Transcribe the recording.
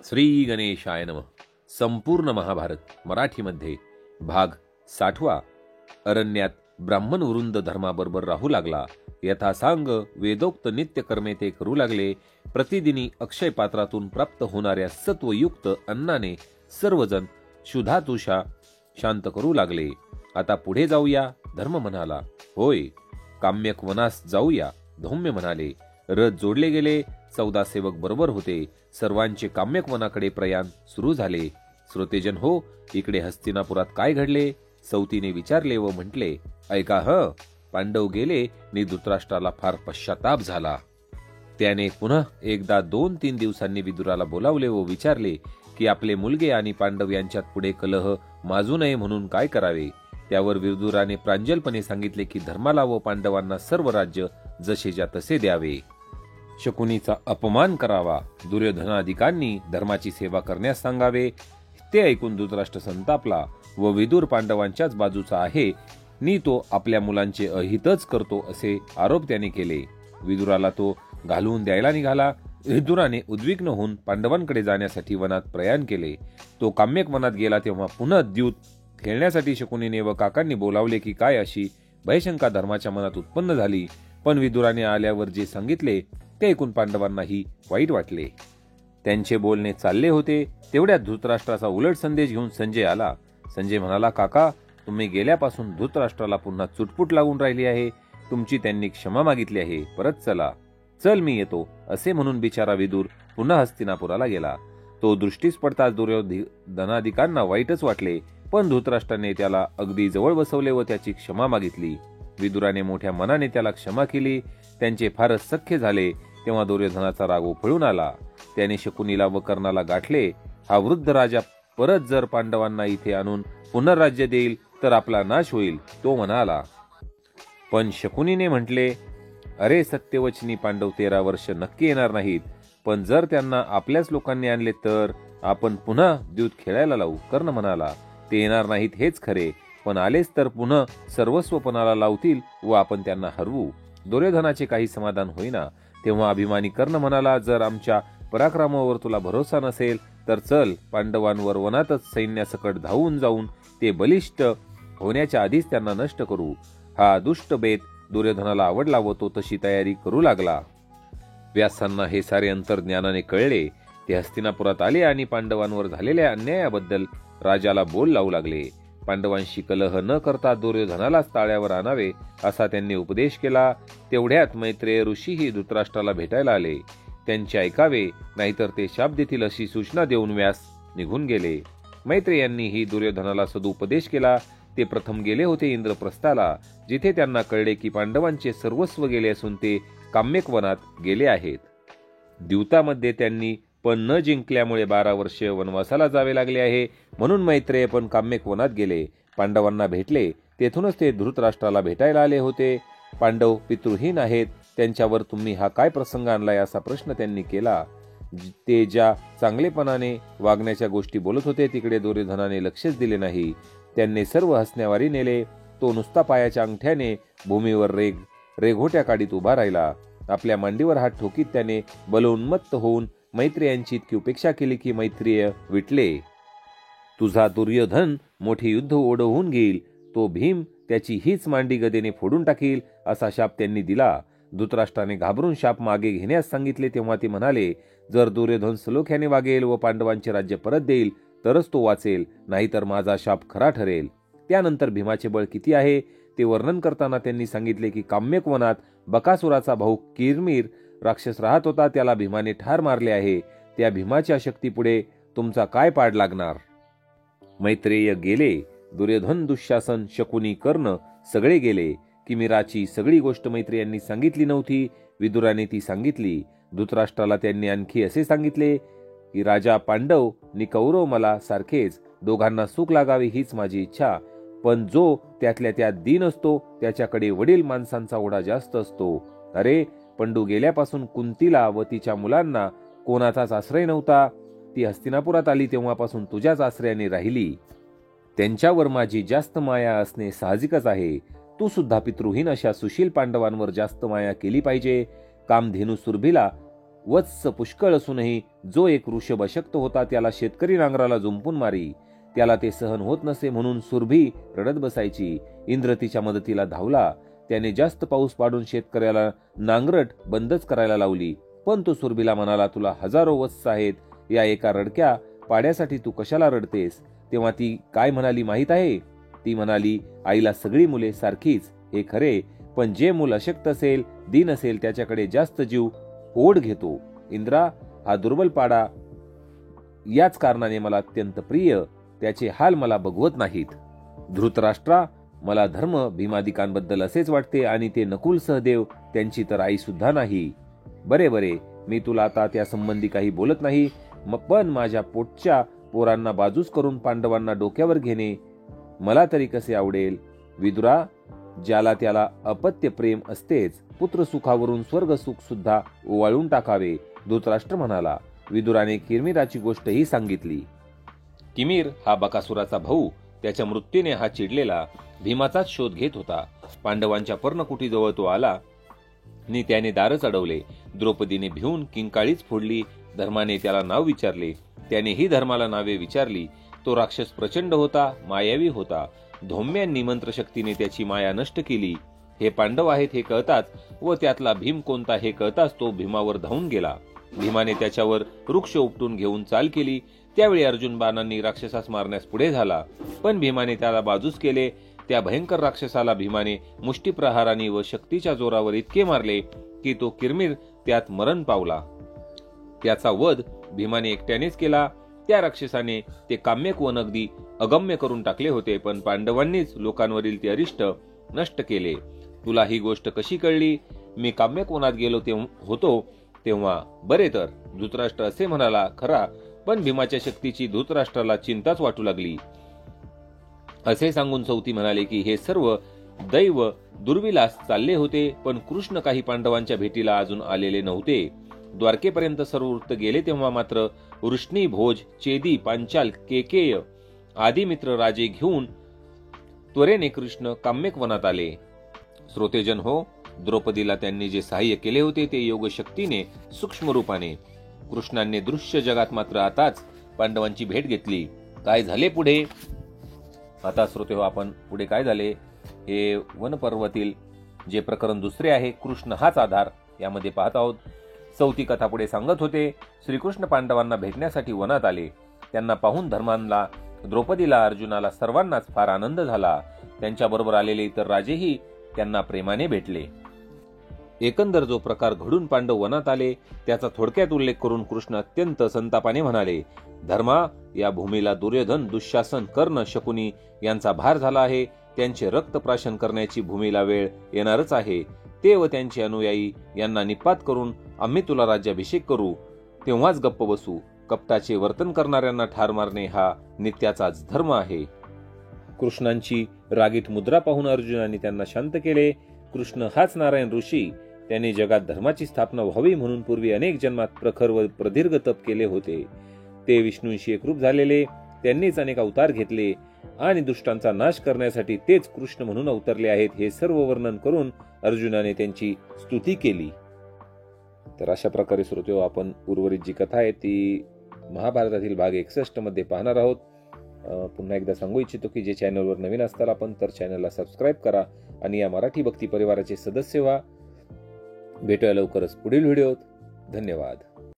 श्री गणेशाय नमः. संपूर्ण महाभारत मराठीमध्ये भाग 60. अरण्यात ब्राह्मण वृंद धर्माबरोबर राहू लागला. यथासांग वेदोक्त नित्यकर्मे ते करू लागले. प्रतिदिनी अक्षय पात्रातून प्राप्त होणाऱ्या सत्वयुक्त अन्नाने सर्वजण क्षुधातुषा शांत करू लागले. आता पुढे जाऊया, धर्म म्हणाला. होय, काम्यक वनास जाऊया, धौम्य म्हणाले. रथ जोडले गेले. 14 सेवक बरोबर होते. सर्वांचे काम्यक वनाकडे प्रयाण सुरू झाले. श्रोतेजन हो, इकडे हस्तिनापुरात काय घडले? सौतीने विचारले व म्हटले, ऐका पांडव गेले नि धृतराष्ट्राला फार पश्चाताप झाला. त्याने पुन्हा एकदा 2-3 दिवसांनी विदुराला बोलावले व विचारले की आपले मुलगे आणि पांडव यांच्यात पुढे कलह माजू नये म्हणून काय करावे. त्यावर विदुराने प्रांजलपणे सांगितले की धर्माला व पांडवांना सर्व राज्य जसेच्या तसे द्यावे. शकुनीचा अपमान करावा. दुर्योधनादिकांनी धर्माची सेवा करण्यास सांगावे. ते ऐकून धृतराष्ट्र संतापला व विदुर पांडवांच्याच बाजूचा आहे नि तो आपल्या मुलांचे अहितच करतो असे आरोप त्याने केले. विदुराला तो घालवून द्यायला निघाला. विदुराने उद्विग्न होऊन पांडवांकडे जाण्यासाठी वनात प्रयाण केले. तो काम्यक वनात गेला तेव्हा पुन्हा द्यूत खेळण्यासाठी शकुनीने व काकांनी बोलावले की काय अशी भयशंका धर्माच्या मनात उत्पन्न झाली. पण विदुराने आल्यावर जे सांगितले ते ऐकून पांडवांनाही वाईट वाटले. त्यांचे बोलणे चालले होते तेवढ्यात धृतराष्ट्राचा उलट संदेश घेऊन संजय आला. संजय म्हणाला, काका, तुम्ही गेल्यापासून धृतराष्ट्राला पुन्हा चुटपुट लागून राहिली आहे. तुमची त्यांनी क्षमा मागितली आहे. परत चला. चल, मी येतो असे म्हणून बिचारा विदुर पुन्हा हस्तिनापुराला गेला. तो दृष्टीस पडताच दुर्योधनादिकांना वाईटच वाटले. पण धृतराष्ट्राने त्याला अगदी जवळ बसवले व त्याची क्षमा मागितली. विदुराने मोठ्या मनाने त्याला क्षमा केली. त्यांचे फारच सख्य झाले. तेव्हा दुर्योधनाचा राग उफळून आला. त्याने शकुनीला व कर्णाला गाठले. हा वृद्ध राजा परत जर पांडवांना इथे आणून पुनर्राज्य देईल तर आपला नाश होईल, तो म्हणाला. पण शकुनीने म्हटले, अरे सत्यवचनी पांडव 13 वर्ष नक्की येणार नाहीत. पण जर त्यांना आपल्याच लोकांनी आणले तर आपण पुन्हा द्यूत खेळायला लावू. कर्ण म्हणाला, ते येणार नाहीत हेच खरे, पण आलेच तर पुन्हा सर्वस्व पणाला लावतील व आपण त्यांना हरवू. दुर्योधनाचे काही समाधान होईना. तेव्हा अभिमानी कर्ण म्हणाला, जर आमच्या पराक्रमावर तुला भरोसा नसेल तर चल, पांडवांवर वनातच सैन्यासकट धावून जाऊन ते बलिष्ठ होण्याच्या आधीच त्यांना नष्ट करू. हा दुष्ट बेत दुर्योधनाला आवडला व तो तशी तयारी करू लागला. व्यासांना हे सारे अंतर्ज्ञानाने कळले. ते हस्तिनापुरात आले आणि पांडवांवर झालेल्या अन्यायाबद्दल राजाला बोल लावू लागले. पांडवांशी कलह न करता दुर्योधनालाच ताळ्यावर आणावे असा त्यांनी उपदेश केला. तेवढ्यात मैत्रेय ऋषीही धृतराष्ट्राला भेटायला आले. त्यांचे ऐकावे, नाहीतर ते शाप देतील अशी सूचना देऊन व्यास निघून गेले. मैत्रेयांनीही दुर्योधनाला सदुपदेश केला. ते प्रथम गेले होते इंद्रप्रस्थाला, जिथे त्यांना कळले की पांडवांचे सर्वस्व गेले असून ते काम्यक वनात गेले आहेत. द्यूतामध्ये त्यांनी पण न जिंकल्यामुळे 12 वर्ष वनवासाला जावे लागले आहे. म्हणून मैत्रेय पण काम्यक वनात गेले. पांडवांना भेटले. तेथूनच ते धृतराष्ट्राला भेटायला आले होते. पांडव पितृहीन आहेत, त्यांच्यावर तुम्ही हा काय प्रसंग आणलाय असा प्रश्न त्यांनी केला. ते ज्या चांगलेपणाने वागण्याच्या गोष्टी बोलत होते तिकडे दुर्योधनाने लक्षच दिले नाही. त्यांनी सर्व हसण्यावारी नेले. तो नुसता पायाच्या अंगठ्याने भूमीवर रेघोट्या काढीत उभा राहिला. आपल्या मांडीवर हात ठोकीत त्याने बलोन्मत्त होऊन मैत्रेयांची इतकी उपेक्षा केली की मैत्रेय विटले. तुझा दुर्योधन मोठे युद्ध ओढवून घेईल. तो भीम त्याची हीच मांडी गदेने फोडून टाकील असा शाप त्यांनी दिला. धृतराष्ट्राने घाबरून शाप मागे घेण्यास सांगितले. तेव्हा ते म्हणाले, जर दुर्योधन सलोख्याने वागेल व पांडवांचे राज्य परत देईल तरच तो वाचेल, नाहीतर माझा शाप खरा ठरेल. त्यानंतर भीमाचे बळ किती आहे ते वर्णन करताना त्यांनी सांगितले की काम्यक वनात बकासुराचा भाऊ किरमीर राक्षस राहत होता. त्याला भीमाने ठार मारले आहे. त्या भीमाच्या शक्तीपुढे तुमचा काय पाड लागणार. मैत्रेय गेले. दुर्योधन, दुःशासन, शकुनी, कर्ण सगळे गेले. किमीराची सगळी गोष्ट मैत्रेयांनी सांगितली नव्हती. विदुराने ती सांगितली. धृतराष्ट्राला त्यांनी आणखी असे सांगितले की राजा पांडव नि कौरव मला सारखेच, दोघांना सुख लागावे हीच माझी इच्छा. पण जो त्यातल्या त्यात दीन असतो त्याच्याकडे वडील माणसांचा ओढा जास्त असतो. अरे, पंडू गेल्यापासून कुंतीला व तिच्या मुलांना कोणाचाच आश्रय नव्हता. ती हस्तिनापुरात आली तेव्हापासून तुझ्याच आश्रयाने राहिली. त्यांच्यावर माझी जास्त माया असणे साहजिकच आहे. तू सुद्धा पितृहीन अशा सुशील पांडवांवर जास्त माया केली पाहिजे. कामधेनू सुरभीला वत्स पुष्कळ असूनही जो एक वृषभ अशक्त होता त्याला शेतकरी नांगराला जुंपून मारी. त्याला ते सहन होत नसे म्हणून सुरभी रडत बसायची. इंद्र तिच्या मदतीला धावला. त्याने जास्त पाऊस पाडून शेतकऱ्याला नांगरट बंदच करायला लावली. पण तो सुरभीला म्हणाला, तुला हजारो वत्स आहेत, या एका रडक्या पाड्यासाठी तू कशाला रडतेस? तेव्हा ती काय म्हणाली माहीत आहे? ती म्हणाली, आईला सगळी मुले सारखीच, हे खरे, पण जे मूल अशक्त असेल, दीन असेल, त्याच्याकडे जास्त जीव ओढ घेतो. इंद्रा, हा दुर्बल पाडा याच कारणाने मला अत्यंत प्रिय, त्याचे हाल मला बघवत नाहीत. धृतराष्ट्रा, मला धर्म भीमादिकांबद्दल असेच वाटते आणि ते नकुल सहदेव त्यांची तर आई सुद्धा नाही. बरे बरे, मी तुला आता त्या संबंधी काही बोलत नाही, पण माझ्या पोटच्या पोरांना बाजूस करून पांडवांना डोक्यावर घेणे मला तरी कसे आवडेल? विदुरा, ज्याला त्याला अपत्य प्रेम असतेच, पुत्र सुखावरून स्वर्ग सुख सुद्धा ओवाळून टाकावे. धृतराष्ट्र म्हणाला. विदुराने किरमिराची गोष्टही सांगितली. किमीर हा बकासुराचा भाऊ. त्याच्या मृत्यूने हा चिडलेला भीमाचाच शोध घेत होता. पांडवांच्या पर्णकुटीजवळ तो आला आणि त्याने दारच अडवले. द्रौपदीने भिवून किंकाळीच फोडली. धर्माने त्याला नाव विचारले. त्याने ही धर्माला नावे विचारली. तो राक्षस प्रचंड होता, मायावी होता. धौम्यांनी मंत्रशक्तीने त्याची माया नष्ट केली. हे पांडव आहेत हे कळताच व त्यातला भीम कोणता हे कळताच तो भीमावर धावून गेला. भीमाने त्याच्यावर वृक्ष उपटून घेऊन चाल केली. त्यावेळी अर्जुन बाणांनी राक्षसास मारण्यास पुढे झाला, पण भीमाने त्याला बाजूस केले. त्या भयंकर राक्षसाला भीमाने मुष्टीप्रहारांनी व शक्तीच्या जोरावर इतके मारले की तो किरमिर त्यात मरण पावला. त्याचा वध भीमाने एकट्यानेच केला. त्या राक्षसाने ते काम्यक वन अगदी अगम्य करून टाकले होते, पण पांडवांनीच लोकांवरील ते अरिष्ट नष्ट केले. तुला ही गोष्ट कशी कळली? मी काम्यक वनात गेलो होतो तेव्हा. बरे तर, धृतराष्ट्र असे म्हणाला खरा, पण भीमाच्या शक्तीची धृतराष्ट्राला चिंताच वाटू लागली. असे सांगून सौती म्हणाले की हे सर्व दैव दुर्विलास चालले होते, पण कृष्ण काही पांडवांच्या भेटीला अजून आलेले नव्हते. द्वारकेपर्यंत सर्व वृत्त गेले तेव्हा मात्र वृष्णी, भोज, चेदी, पांचाल, केकेय आदी मित्र राजे घेऊन त्वरेने कृष्ण काम्यक वनात आले. श्रोतेजन हो, द्रौपदीला त्यांनी जे सहाय्य केले होते ते योगशक्तीने सूक्ष्म रूपाने. कृष्णांनी दृश्य जगात मात्र आताच पांडवांची भेट घेतली. काय झाले पुढे? आता श्रोते हो, आपण पुढे काय झाले हे वनपर्वातील जे प्रकरण दुसरे आहे, कृष्ण हाच आधार, यामध्ये पाहत आहोत. चौथी कथा पुढे सांगत होते. श्रीकृष्ण पांडवांना भेटण्यासाठी वनात आले. त्यांना पाहून धर्मांना, द्रौपदीला, अर्जुनाला सर्वांनाच फार आनंद झाला. त्यांच्याबरोबर आलेले इतर राजेही त्यांना प्रेमाने भेटले. एकंदर जो प्रकार घडून पांडव वनात आले त्याचा थोडक्यात उल्लेख करून कृष्ण अत्यंत संतापाने म्हणाले, धर्मा, या भूमीला दुर्योधन, दुःशासन, कर्ण, शकुनी यांचा भार झाला आहे. त्यांचे रक्तप्राशन करण्याची भूमीला वेळ येणारच आहे. ते व त्यांचे अनुयायी यांना निपात करून आम्ही तुला राज्याभिषेक करू, तेव्हाच गप्प बसू. कपटाचे वर्तन करणाऱ्यांना ठार मारणे हा नित्याचाच धर्म आहे. कृष्णांची रागीट मुद्रा पाहून अर्जुनाने त्यांना शांत केले. कृष्ण हाच नारायण ऋषी. त्याने जगात धर्माची स्थापना व्हावी म्हणून पूर्वी अनेक जन्मात प्रखर व प्रदीर्घ तप केले होते. ते विष्णूंशी एकरूप झालेले. त्यांनीच अनेक अवतार घेतले आणि दुष्टांचा नाश करण्यासाठी तेच कृष्ण म्हणून अवतरले आहेत. हे सर्व वर्णन करून अर्जुनाने त्यांची स्तुती केली. तर अशा प्रकारे श्रोते, आपण उर्वरित जी कथा आहे ती महाभारतातील भाग 61 मध्ये पाहणार आहोत. पुन्हा एकदा सांगू इच्छितो की जे चॅनलवर नवीन असतात आपण तर चॅनलला सबस्क्राईब करा आणि या मराठी भक्ती परिवाराचे सदस्य व्हा. भेटूया लवकरच पुढील व्हिडिओत. धन्यवाद.